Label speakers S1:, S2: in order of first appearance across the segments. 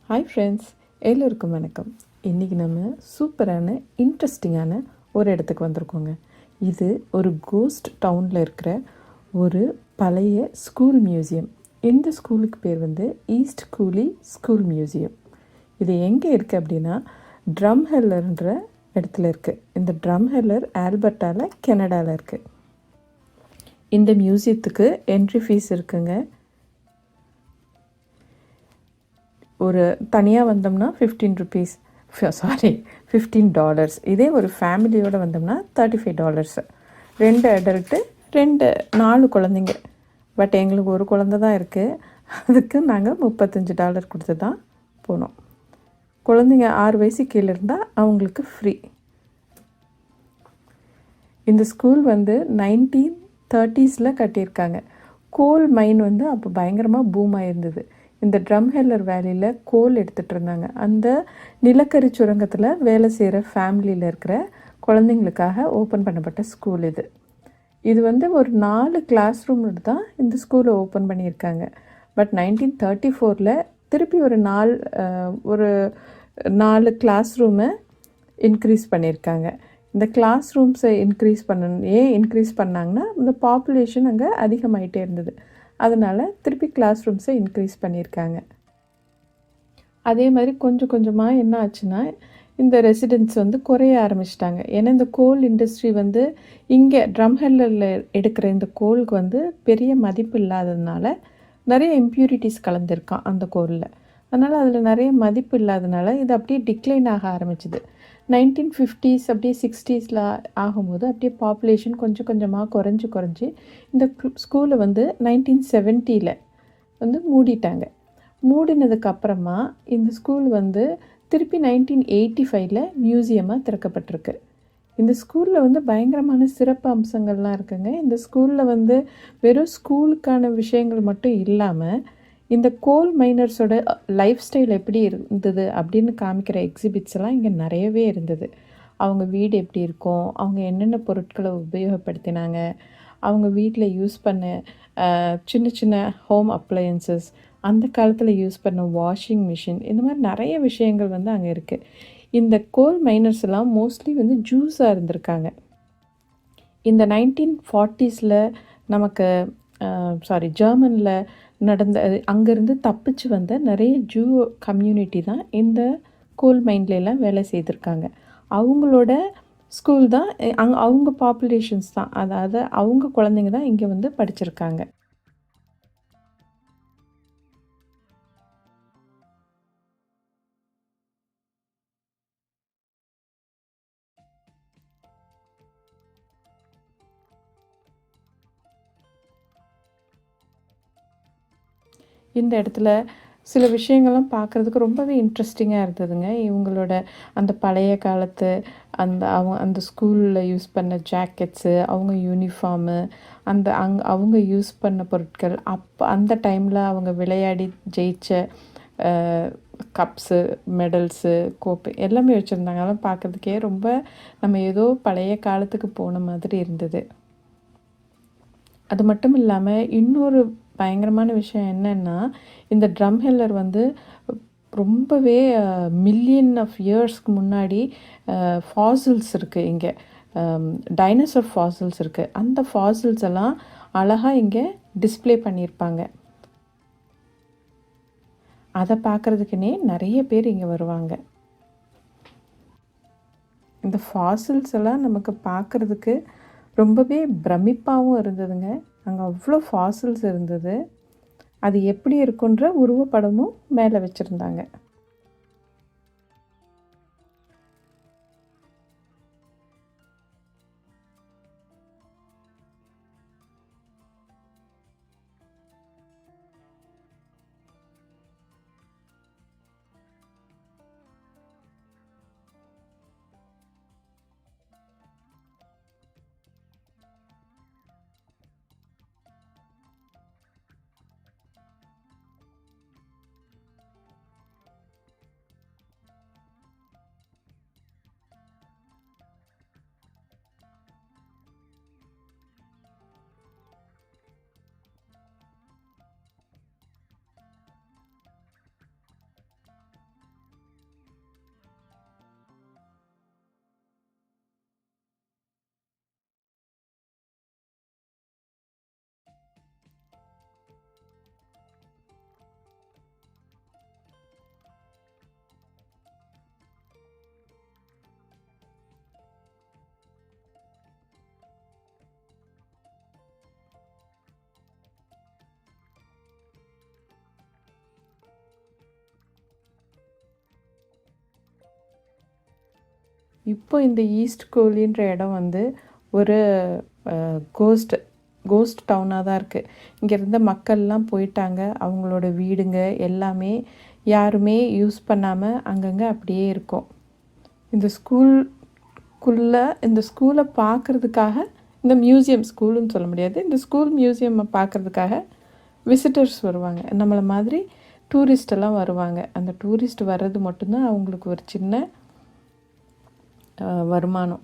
S1: Hi friends, எல்லோருக்கும் வணக்கம். இன்றைக்கி நம்ம சூப்பரான இன்ட்ரெஸ்டிங்கான ஒரு இடத்துக்கு வந்திருக்கோங்க. இது ஒரு கோஸ்ட் டவுனில் இருக்கிற ஒரு பழைய ஸ்கூல் மியூசியம். இந்த ஸ்கூலுக்கு பேர் வந்து ஈஸ்ட் கூலி ஸ்கூல் மியூசியம். இது எங்கே இருக்குது அப்படின்னா ட்ரம்ஹெல்லர்ன்ற இடத்துல இருக்குது. இந்த ட்ரம்ஹெல்லர் ஆல்பர்ட்டாவில் கனடாவில் இருக்குது. இந்த மியூசியத்துக்கு என்ட்ரி ஃபீஸ் இருக்குங்க. ஒரு தனியாக வந்தோம்னா $15. இதே ஒரு ஃபேமிலியோடு வந்தோம்னா $35. 2 அடல்ட்டு 4 குழந்தைங்க. பட் எங்களுக்கு ஒரு குழந்த தான் இருக்குது. அதுக்கு நாங்கள் $35 கொடுத்து தான் போனோம். குழந்தைங்க 6 வயசு கீழே இருந்தால் அவங்களுக்கு ஃப்ரீ. இந்த ஸ்கூல் வந்து 1930s கட்டியிருக்காங்க. கோல் மைன் வந்து அப்போ பயங்கரமாக பூமாக இருந்தது. இந்த ட்ரம்ஹெல்லர் வேலியில் கோல் எடுத்துகிட்டு இருந்தாங்க. அந்த நிலக்கரி சுரங்கத்தில் வேலை செய்கிற ஃபேமிலியில் இருக்கிற குழந்தைங்களுக்காக ஓப்பன் பண்ணப்பட்ட ஸ்கூல் இது. இது வந்து ஒரு 4 கிளாஸ் ரூம் தான் இந்த ஸ்கூலை ஓப்பன் பண்ணியிருக்காங்க. பட் 1934 திருப்பி ஒரு 4 கிளாஸ் ரூமை இன்க்ரீஸ் பண்ணியிருக்காங்க. இந்த கிளாஸ் ரூம்ஸை இன்க்ரீஸ் பண்ணாங்கன்னா இந்த பாப்புலேஷன் அங்கே அதிகமாகிட்டே இருந்தது. அதனால் திருப்பி கிளாஸ் ரூம்ஸை இன்க்ரீஸ் பண்ணியிருக்காங்க. அதே மாதிரி கொஞ்சம் கொஞ்சமாக என்ன ஆச்சுன்னா இந்த ரெசிடென்ட்ஸ் வந்து குறைய ஆரம்பிச்சிட்டாங்க. ஏன்னா இந்த கோல் இண்டஸ்ட்ரி வந்து இங்கே ட்ரம்ஹெல்லரில் எடுக்கிற இந்த கோலுக்கு வந்து பெரிய மதிப்பு இல்லாததுனால நிறைய இம்ப்யூரிட்டிஸ் கலந்துருக்கான் அந்த கோலில். அதனால் அதில் நிறைய மதிப்பு இல்லாததுனால இது அப்படியே டிக்ளைன் ஆக ஆரம்பிச்சிது. 1950s அப்படியே 60s ஆகும்போது அப்படியே பாப்புலேஷன் கொஞ்சம் கொஞ்சமாக குறைஞ்சி இந்த ஸ்கூலை வந்து 1970 வந்து மூடிட்டாங்க. மூடினதுக்கப்புறமா இந்த ஸ்கூல் வந்து திருப்பி 1985 மியூசியமாக திறக்கப்பட்டிருக்கு. இந்த ஸ்கூலில் வந்து பயங்கரமான சிறப்பு அம்சங்கள்லாம் இருக்குங்க. இந்த ஸ்கூலில் வந்து வெறும் ஸ்கூலுக்கான விஷயங்கள் மட்டும் இல்லாமல் இந்த கோல் மைனர்ஸோட லைஃப் ஸ்டைல் எப்படி இருந்தது அப்படின்னு காமிக்கிற எக்ஸிபிட்ஸ் எல்லாம் இங்கே நிறையவே இருந்தது. அவங்க வீடு எப்படி இருக்கும், அவங்க என்னென்ன பொருட்களை உபயோகப்படுத்தினாங்க, அவங்க வீட்டில் யூஸ் பண்ண சின்ன சின்ன ஹோம் அப்ளையன்சஸ், அந்த காலத்தில் யூஸ் பண்ண வாஷிங் மிஷின், இந்த மாதிரி நிறைய விஷயங்கள் வந்து அங்கே இருக்குது. இந்த கோல் மைனர்ஸ் எல்லாம் மோஸ்ட்லி வந்து ஜூஸாக இருந்திருக்காங்க. இந்த 1940s நமக்கு ஜெர்மனில் நடந்த அங்கேருந்து தப்பிச்சு வந்த நிறைய ஜூ கம்யூனிட்டி தான் இந்த கோல் மைன்லாம் வேலை செய்திருக்காங்க. அவங்களோட ஸ்கூல் தான் அவங்க பாப்புலேஷன்ஸ் தான், அதாவது அவங்க குழந்தைங்க தான் இங்கே வந்து படிச்சிருக்காங்க. இந்த இடத்துல சில விஷயங்கள்லாம் பார்க்குறதுக்கு ரொம்பவே இன்ட்ரெஸ்டிங்காக இருந்ததுங்க. இவங்களோட அந்த பழைய காலத்து அந்த ஸ்கூலில் யூஸ் பண்ண ஜாக்கெட்ஸு, அவங்க யூனிஃபார்மு, அவங்க யூஸ் பண்ண பொருட்கள், அந்த டைமில் அவங்க விளையாடி ஜெயிச்ச கப்ஸு, மெடல்ஸு, கோப்பை எல்லாமே வச்சுருந்தாங்க. அதெல்லாம் பார்க்குறதுக்கே ரொம்ப நம்ம ஏதோ பழைய காலத்துக்கு போன மாதிரி இருந்தது. அது மட்டும் இல்லாமல் இன்னொரு பயங்கரமான விஷயம் என்னென்னா, இந்த ட்ரம்ஹெல்லர் வந்து ரொம்பவே மில்லியன் ஆஃப் இயர்ஸ்க்கு முன்னாடி ஃபாசில்ஸ் இருக்குது. இங்கே டைனோசர் ஃபாசில்ஸ் இருக்குது. அந்த ஃபாசில்ஸ் எல்லாம் அழகாக இங்கே டிஸ்ப்ளே பண்ணியிருப்பாங்க. அதை பார்க்குறதுக்குன்னே நிறைய பேர் இங்கே வருவாங்க. இந்த ஃபாசில்ஸ் எல்லாம் நமக்கு பார்க்குறதுக்கு ரொம்பவே பிரமிப்பாகவும் இருந்ததுங்க. அங்கே அவ்வளோ ஃபாசில்ஸ் இருந்தது. அது எப்படி இருக்குன்ற உருவப்படமும் மேலே வச்சுருந்தாங்க. இப்போ இந்த ஈஸ்ட் கோலின்ற இடம் வந்து ஒரு கோஸ்ட் கோஸ்ட் டவுனாக தான் இருக்குது. இங்கே இருந்த மக்கள்லாம் போயிட்டாங்க. அவங்களோட வீடுங்க எல்லாமே யாருமே யூஸ் பண்ணாமல் அங்கங்கே அப்படியே இருக்கும். இந்த இந்த ஸ்கூலை பார்க்குறதுக்காக, இந்த மியூசியம், ஸ்கூலுன்னு சொல்ல முடியாது, இந்த ஸ்கூல் மியூசியம்மை பார்க்குறதுக்காக விசிட்டர்ஸ் வருவாங்க. நம்மளை மாதிரி டூரிஸ்டெல்லாம் வருவாங்க. அந்த டூரிஸ்ட் வர்றது மட்டும்தான் அவங்களுக்கு ஒரு சின்ன வருமானம்.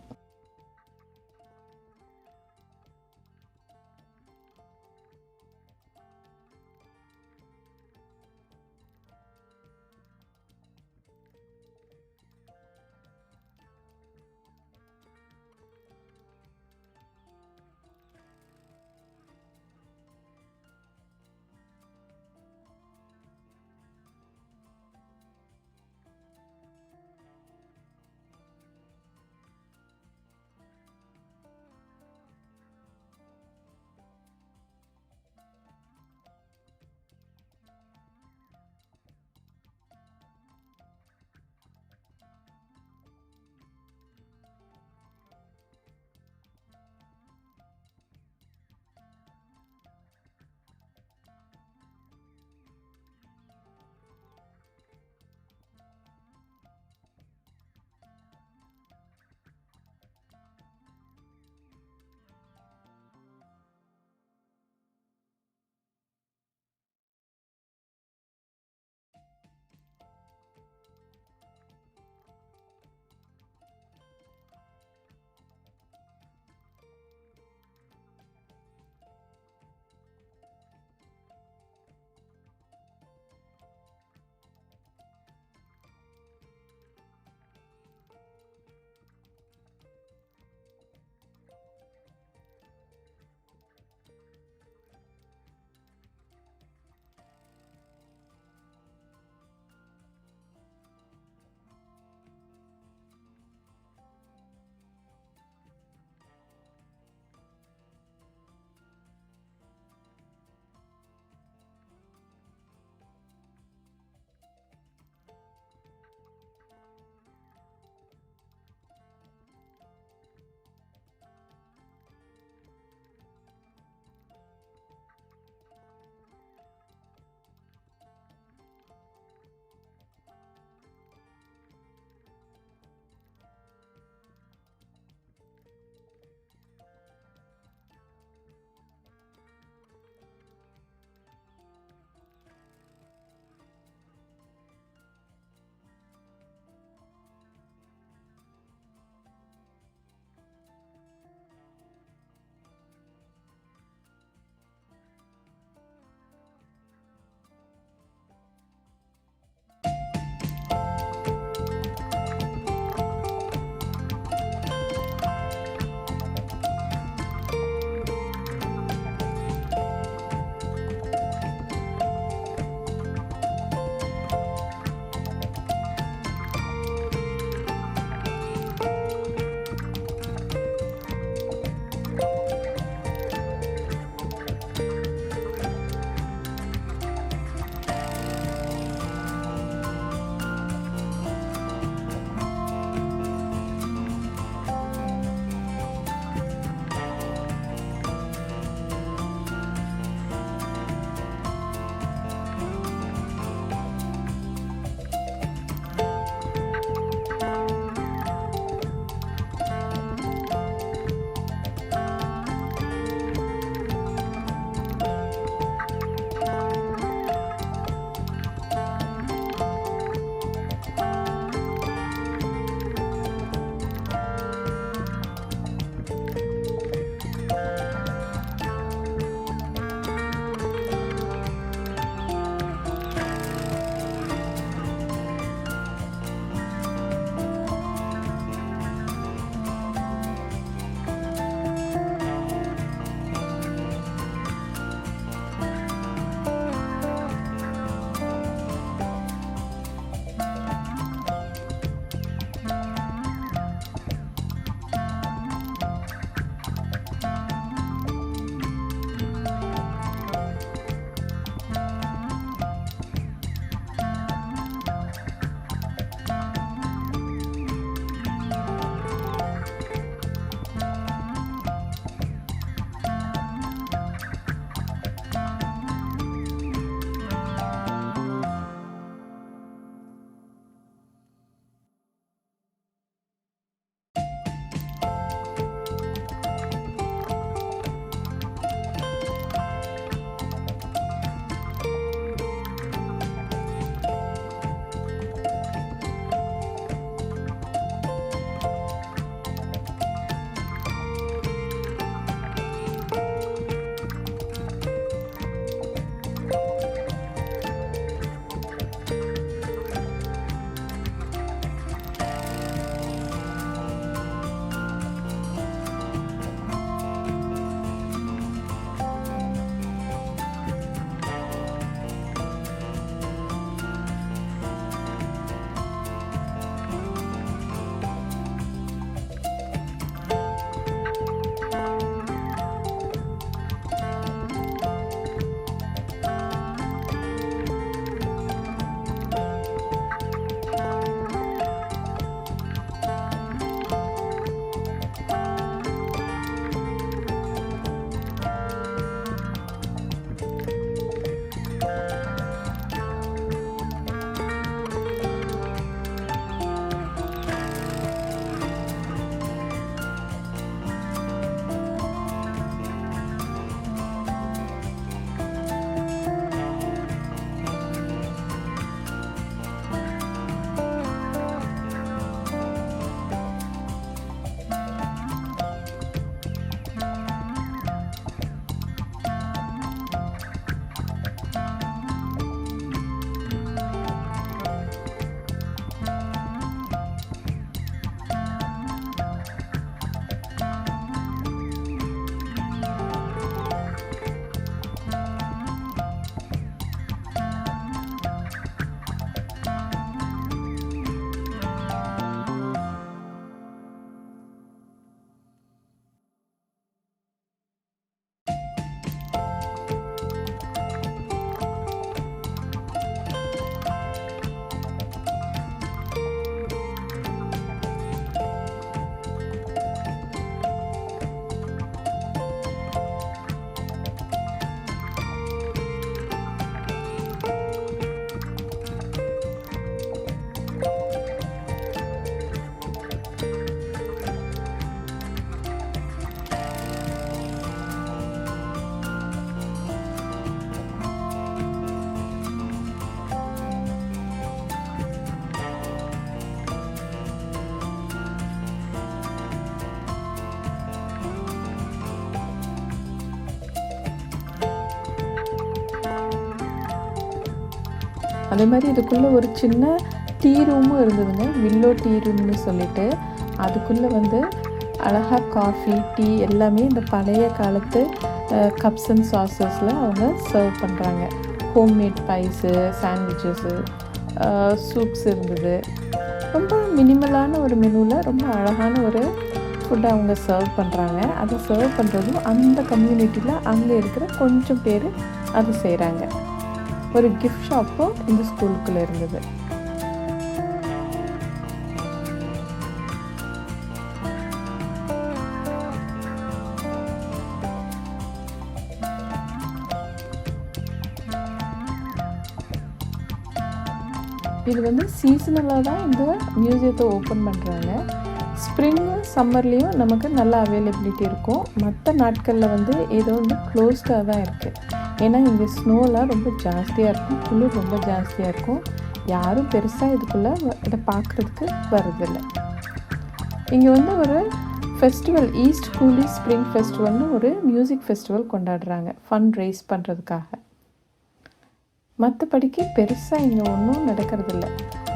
S1: அதே மாதிரி இதுக்குள்ளே ஒரு சின்ன டீ ரூமும் இருந்ததுங்க, வில்லோ டீ ரூம்னு சொல்லிட்டு. அதுக்குள்ளே வந்து அழகாக காஃபி, டீ எல்லாமே இந்த பழைய காலத்து கப்ஸ் அண்ட் சாஸஸில் அவங்க சர்வ் பண்ணுறாங்க. ஹோம்மேட் பைஸு, சாண்ட்விச்சஸு, சூப்ஸ் இருந்தது. ரொம்ப மினிமலான ஒரு மெனுவில் ரொம்ப அழகான ஒரு ஃபுட்டை அவங்க சர்வ் பண்ணுறாங்க. அதை சர்வ் பண்ணுறதும் அந்த கம்யூனிட்டியில் அங்கே இருக்கிற கொஞ்சம் பேர் அதை செய்கிறாங்க. ஒரு கிஃப்ட் ஷாப்பும் இந்த ஸ்கூலுக்குள்ளே இருந்தது. இது வந்து சீசனலாக தான் இந்த மியூசியத்தை ஓப்பன் பண்ணுறாங்க. ஸ்ப்ரிங்கும் சம்மர்லேயும் நமக்கு நல்ல அவைலபிலிட்டி இருக்கும். மற்ற நாட்களில் வந்து ஏதோ வந்து க்ளோஸ்டாக தான் இருக்குது. ஏன்னா இங்கே ஸ்னோலாம் ரொம்ப ஜாஸ்தியாக இருக்கும், குளிர் ரொம்ப ஜாஸ்தியாக இருக்கும். யாரும் பெருசாக இதுக்குள்ளே இதை பார்க்குறதுக்கு வர்றதில்லை. இங்கே வந்து ஒரு ஃபெஸ்டிவல், ஈஸ்ட் கூலி ஸ்ப்ரிங் ஃபெஸ்டிவல்னு ஒரு மியூசிக் ஃபெஸ்டிவல் கொண்டாடுறாங்க ஃபண்ட் ரைஸ் பண்ணுறதுக்காக. மற்றபடிக்கு பெருசாக இங்கே ஒன்றும் நடக்கிறதில்ல.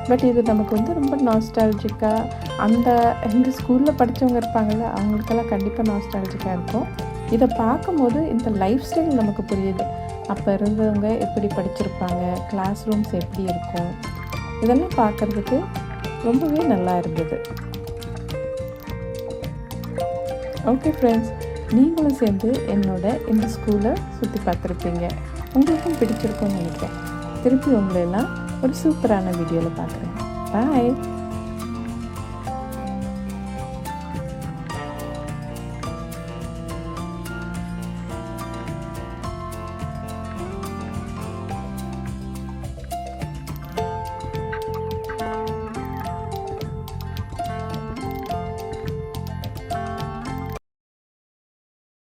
S1: பட் இது நமக்கு வந்து ரொம்ப நாஸ்டாலஜிக்காக, அந்த எங்கள் ஸ்கூலில் படித்தவங்க இருப்பாங்கள்ல, அவங்களுக்கெல்லாம் கண்டிப்பாக நாஸ்டாலஜிக்காக இருக்கும். இதை பார்க்கும்போது இந்த லைஃப் ஸ்டைல் நமக்கு புரியுது. அப்போ இருந்தவங்க எப்படி படிச்சிருப்பாங்க, கிளாஸ் ரூம்ஸ் எப்படி இருக்கும், இதெல்லாம் பார்க்குறதுக்கு ரொம்பவே நல்லா இருந்தது. ஓகே ஃப்ரெண்ட்ஸ், நீங்களும் சேர்ந்து என்னோட இந்த ஸ்கூலை சுற்றி பார்த்துருப்பீங்க. உங்களுக்கும் பிடிச்சிருக்கும்னு நினைக்கிறேன். திருப்பி உங்களெல்லாம் ஒரு சூப்பரான வீடியோவில் பார்க்குறேன். பாய்.